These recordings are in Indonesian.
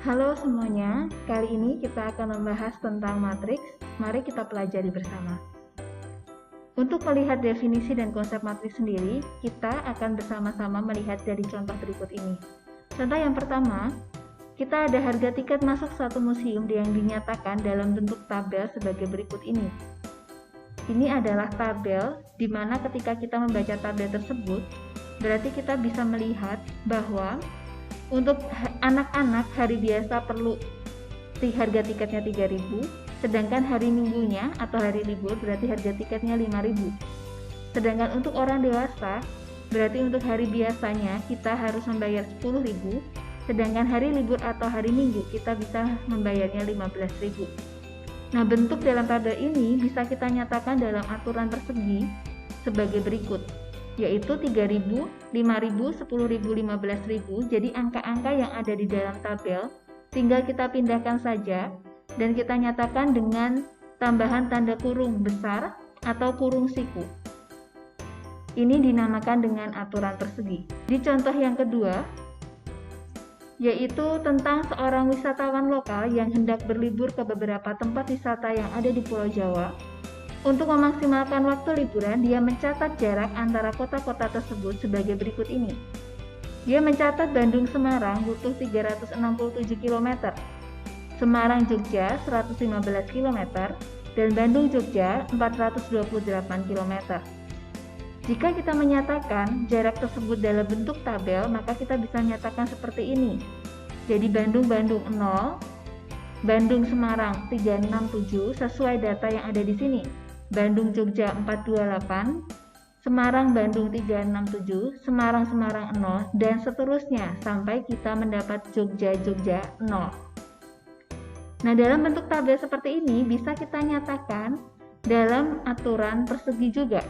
Halo semuanya, kali ini kita akan membahas tentang matriks. Mari kita pelajari bersama. Untuk melihat definisi dan konsep matriks sendiri, kita akan bersama-sama melihat dari contoh berikut ini. Contoh yang pertama, kita ada harga tiket masuk suatu museum yang dinyatakan dalam bentuk tabel sebagai berikut ini. Ini adalah tabel di mana ketika kita membaca tabel tersebut, berarti kita bisa melihat bahwa untuk anak-anak hari biasa perlu harga tiketnya 3.000, sedangkan hari minggunya atau hari libur berarti harga tiketnya 5.000. Sedangkan untuk orang dewasa berarti untuk hari biasanya kita harus membayar 10.000, sedangkan hari libur atau hari minggu kita bisa membayarnya 15.000. Nah, bentuk dalam tabel ini bisa kita nyatakan dalam aturan persegi sebagai berikut, yaitu 3.000, 5.000, 10.000, 15.000. Jadi angka-angka yang ada di dalam tabel tinggal kita pindahkan saja dan kita nyatakan dengan tambahan tanda kurung besar atau kurung siku. Ini dinamakan dengan aturan persegi. Di contoh yang kedua, yaitu tentang seorang wisatawan lokal yang hendak berlibur ke beberapa tempat wisata yang ada di Pulau Jawa. Untuk memaksimalkan waktu liburan, dia mencatat jarak antara kota-kota tersebut sebagai berikut ini. Dia mencatat Bandung-Semarang butuh 367 km, Semarang-Jogja 115 km, dan Bandung-Jogja 428 km. Jika kita menyatakan jarak tersebut dalam bentuk tabel, maka kita bisa menyatakan seperti ini. Jadi Bandung-Bandung 0, Bandung-Semarang 367 sesuai data yang ada di sini. Bandung-Jogja 428, Semarang-Bandung 367, Semarang-Semarang 0, dan seterusnya sampai kita mendapat Jogja-Jogja 0. Nah, dalam bentuk tabel seperti ini bisa kita nyatakan dalam aturan persegi juga.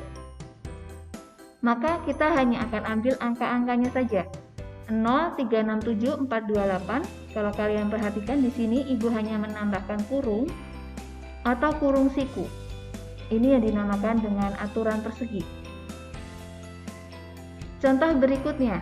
Maka kita hanya akan ambil angka-angkanya saja. 0, 367, 428. Kalau kalian perhatikan di sini ibu hanya menambahkan kurung atau kurung siku. Ini yang dinamakan dengan aturan persegi. Contoh berikutnya.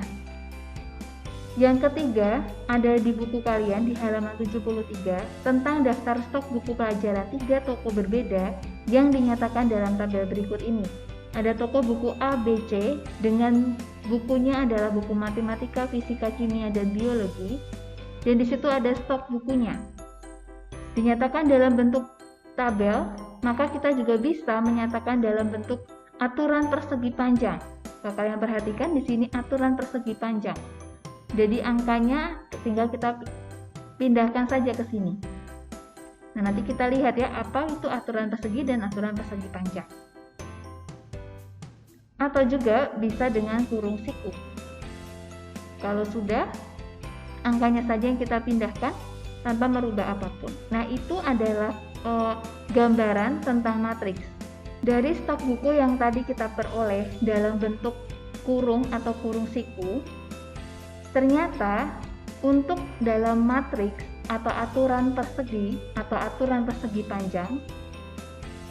Yang ketiga, ada di buku kalian di halaman 73 tentang daftar stok buku pelajaran 3 toko berbeda yang dinyatakan dalam tabel berikut ini. Ada toko buku A, B, C dengan bukunya adalah buku matematika, fisika, kimia, dan biologi. Dan di situ ada stok bukunya. Dinyatakan dalam bentuk tabel, maka kita juga bisa menyatakan dalam bentuk aturan persegi panjang. Kalau kalian perhatikan di sini aturan persegi panjang. Jadi angkanya tinggal kita pindahkan saja ke sini. Nah, nanti kita lihat ya apa itu aturan persegi dan aturan persegi panjang. Atau juga bisa dengan kurung siku. Kalau sudah, angkanya saja yang kita pindahkan tanpa merubah apapun. Nah, itu adalah gambaran tentang matriks. Dari stok buku yang tadi kita peroleh dalam bentuk kurung atau kurung siku, ternyata untuk dalam matriks atau aturan persegi panjang,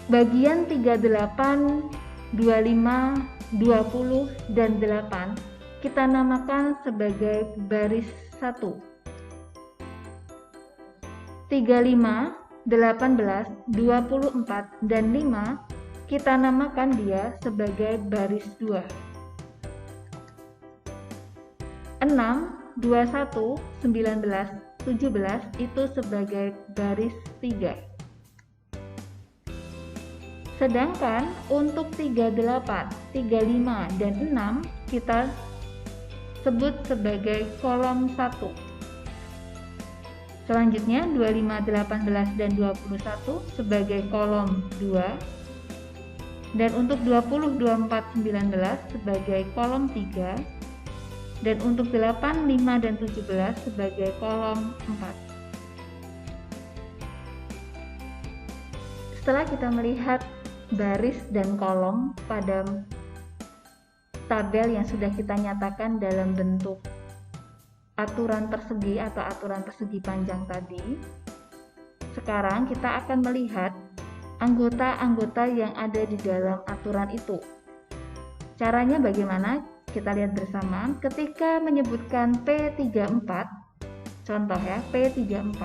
bagian 38, 25, 20, dan 8 kita namakan sebagai baris 1. 35, 18, 24, dan 5 kita namakan dia sebagai baris 2. 6, 21, 19, 17 itu sebagai baris 3. Sedangkan untuk 38, 35, dan 6 kita sebut sebagai kolom 1. Selanjutnya 25, 18, dan 21 sebagai kolom 2. Dan untuk 20, 24, 19 sebagai kolom 3. Dan untuk 8, 5, dan 17 sebagai kolom 4. Setelah kita melihat baris dan kolom pada tabel yang sudah kita nyatakan dalam bentuk aturan persegi atau aturan persegi panjang tadi, sekarang kita akan melihat anggota-anggota yang ada di dalam aturan itu. Caranya bagaimana? Kita lihat bersama. Ketika menyebutkan P34, contoh ya, P34,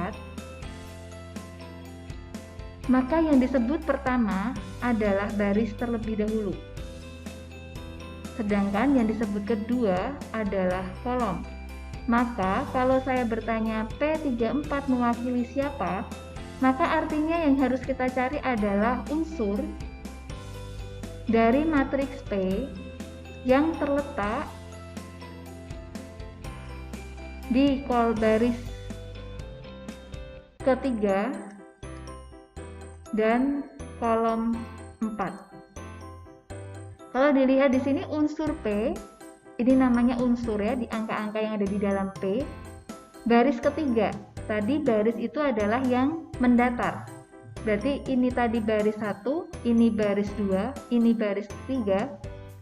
maka yang disebut pertama adalah baris terlebih dahulu. Sedangkan yang disebut kedua adalah kolom. Maka kalau saya bertanya P34 mewakili siapa, maka artinya yang harus kita cari adalah unsur dari matriks P yang terletak di baris ketiga dan kolom 4. Kalau dilihat di sini unsur P, ini namanya unsur ya, di angka-angka yang ada di dalam P. Baris ketiga, tadi baris itu adalah yang mendatar. Berarti ini tadi baris 1, ini baris 2, ini baris 3.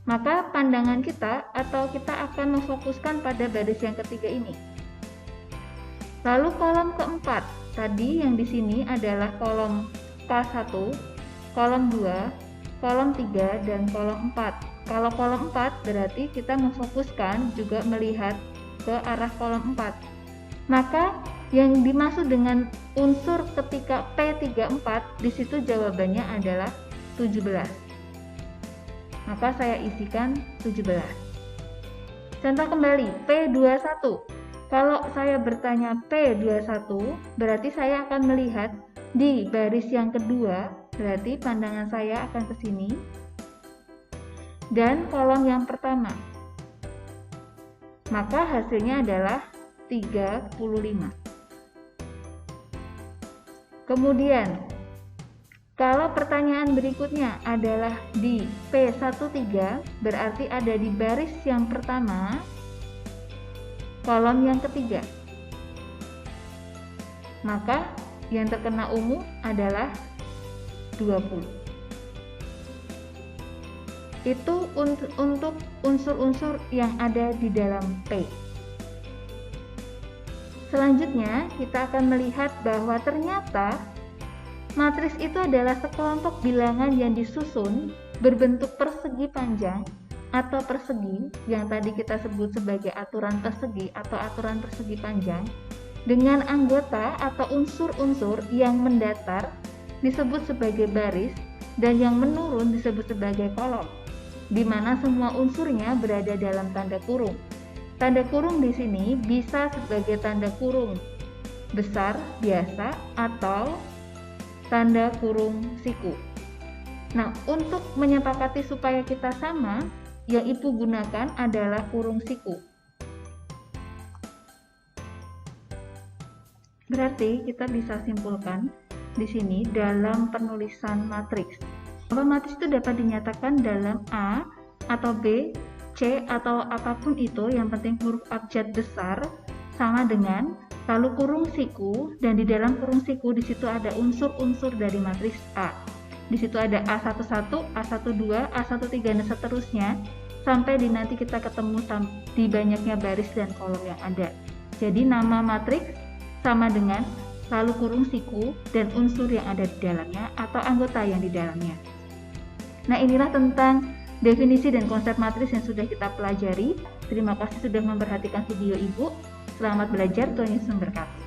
Maka pandangan kita atau kita akan memfokuskan pada baris yang ketiga ini. Lalu kolom keempat, tadi yang di sini adalah kolom K1, kolom 2, kolom 3, dan kolom 4. Kalau kolom 4 berarti kita memfokuskan juga melihat ke arah kolom 4. Maka yang dimaksud dengan unsur ketika P34, di situ jawabannya adalah 17. Maka saya isikan 17. Contoh kembali, P21. Kalau saya bertanya P21, berarti saya akan melihat di baris yang kedua, berarti pandangan saya akan ke sini. Dan kolom yang pertama, maka hasilnya adalah 35. Kemudian kalau pertanyaan berikutnya adalah di P13, berarti ada di baris yang pertama, kolom yang ketiga, maka yang terkena ungu adalah 20. Itu untuk unsur-unsur yang ada di dalam P. Selanjutnya, kita akan melihat bahwa ternyata matriks itu adalah sekelompok bilangan yang disusun berbentuk persegi panjang atau persegi, yang tadi kita sebut sebagai aturan persegi atau aturan persegi panjang, dengan anggota atau unsur-unsur yang mendatar disebut sebagai baris dan yang menurun disebut sebagai kolom, di mana semua unsurnya berada dalam tanda kurung. Tanda kurung di sini bisa sebagai tanda kurung besar biasa atau tanda kurung siku. Nah, untuk menyepakati supaya kita sama, yang Ibu gunakan adalah kurung siku. Berarti kita bisa simpulkan di sini dalam penulisan matriks bahwa matriks itu dapat dinyatakan dalam A atau B, C atau apapun itu, yang penting huruf abjad besar sama dengan, lalu kurung siku, dan di dalam kurung siku di situ ada unsur-unsur dari matriks A. Di situ ada A11, A12, A13 dan seterusnya sampai di nanti kita ketemu di banyaknya baris dan kolom yang ada. Jadi nama matriks sama dengan lalu kurung siku dan unsur yang ada di dalamnya atau anggota yang di dalamnya. Nah, inilah tentang definisi dan konsep matriks yang sudah kita pelajari. Terima kasih sudah memperhatikan video Ibu. Selamat belajar, Tuhan Yesus memberkati.